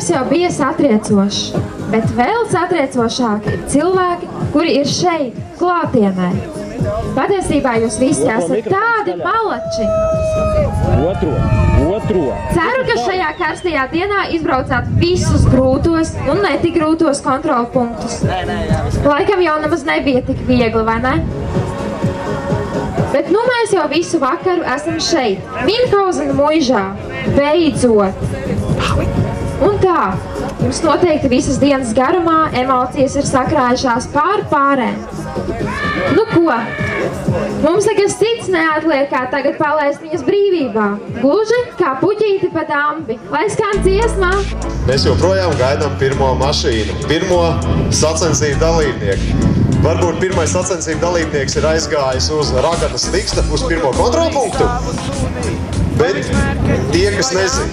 laiks jau bija satriecošs, bet vēl satriecošāk ir cilvēki, kuri ir šeit, klātienē. Patiesībā jūs visi esat tādi malači. Otro. Ceru, ka šajā karstajā dienā izbraucāt visus grūtos un netik grūtos kontrolpunktus. Laikam jau nemaz nebija tik viegli, vai ne? Bet nu mēs jau visu vakaru esam šeit, Minhausena muižā, beidzot. Un tā, jums noteikti visas dienas garumā emocijas ir sakrājušās pārēm. Nu ko, mums nekas cits neatliek, kā tagad palaist viņas brīvībā. Gluži kā puķīti pa dambi, lai skan dziesmā. Mēs joprojām gaidām pirmo mašīnu, pirmo sacensību dalībnieku. Varbūt pirmais sacensību dalībnieks ir aizgājis uz Raganas liksta, uz pirmo kontrolpunktu, bet tie, kas nezina.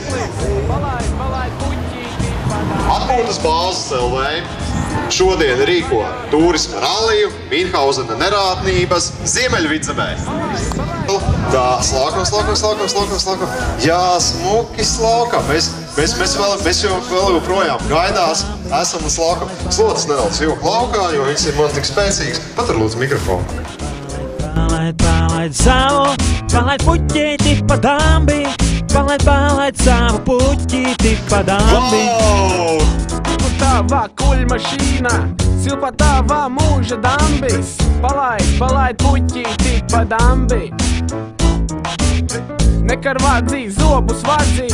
Atpūtas bāzes LV šodien rīko turisma ralliju, Minhausena nerātnības Ziemeļvidzemē. Tā, slākam. Jā, smuki slākam. Mēs joprojām gaidās, esam slākam. Slotas nedaudz jūk laukā, jo viņš ir man tik spēcīgs. Patur lūdzu mikrofonu. Palaid savu, palaid puķīti pa dambi. Palaid savu puķīti pa dambi. Wow! Tava kuļmašīna, silpa tava mūža dambis. Palaid puķīti pa dambi. Nekar vādzī, zobus vādzī,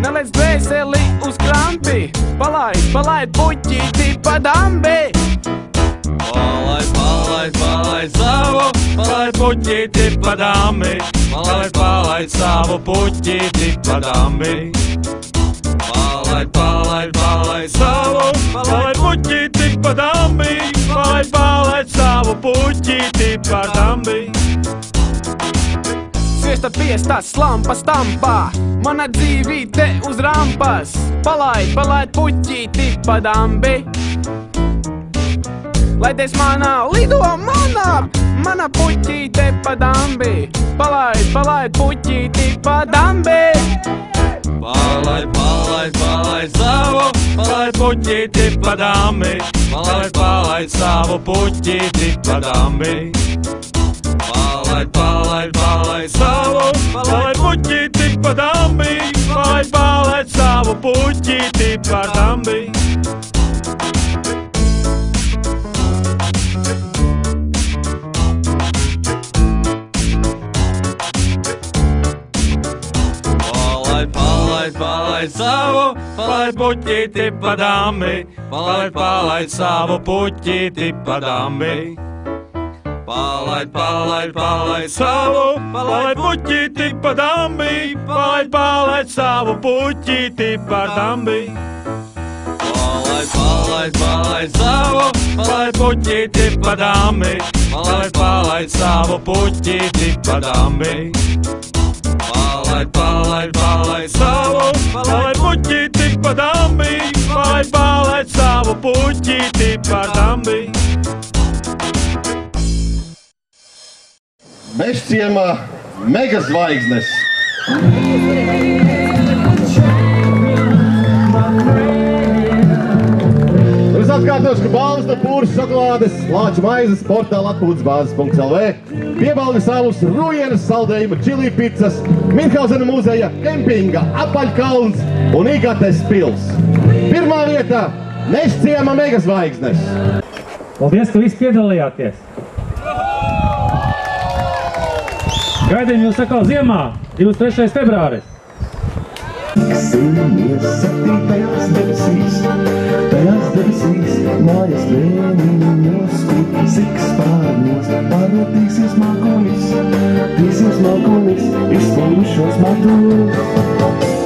nelēc dvēseli uz krampi. Palaid puķīti pa dambi. Palaid savu, palaid puķīti pa dambi. Palaid savu puķīti pa dambi. Palaid savu, palaid puķīti pa dambi. Palaid savu puķīti pa dambi. Sviesta piestās slampa stampā, mana dzīvīte uz rampas. Palaid puķīti pa dambi. Laidies manā, lido mana puķīte pa dambi. Palaid puķīti pa dambi. Palaid savu, palaid puķīti pa dambi. Palaid savu puķīti pa dambi. Palaid savu, palaid puķīti pa dambi. Palaid savu puķīti pa dambi. Palaid savu, palaid puķīti pa dambi. Palaid savu puķīti pa dambi. Palaid savu, palaid puķīti pa dambi. Palaid savu puķīti pa dambi. Palaid savu, palaid puķīti pa dambi. Palaid savu puķīti pa dambi. Palaid savu, palaid puķīti pa dambi. Palaid savu puķīti pa dambi. Mežciemā megazvaigznes. Es atkārtošu, ka balvas no Pūras šokolādes, Lāču maizes, portāla atpūtasbāzes.lv, piebalga savus Rujienas saldējuma čili pizzas, Minhausena muzeja, kempinga, apaļkalns un Igates pils. Pirmā vietā – Mežciema megazvaigznes. Paldies, ka visi piedalījāties! Gaidījām jūs atkal ziemā, 23. februāris. Tajās debesīs, mājas vēniņos, siks pārnos, pārnotīsies mākonis, izspūšos matus.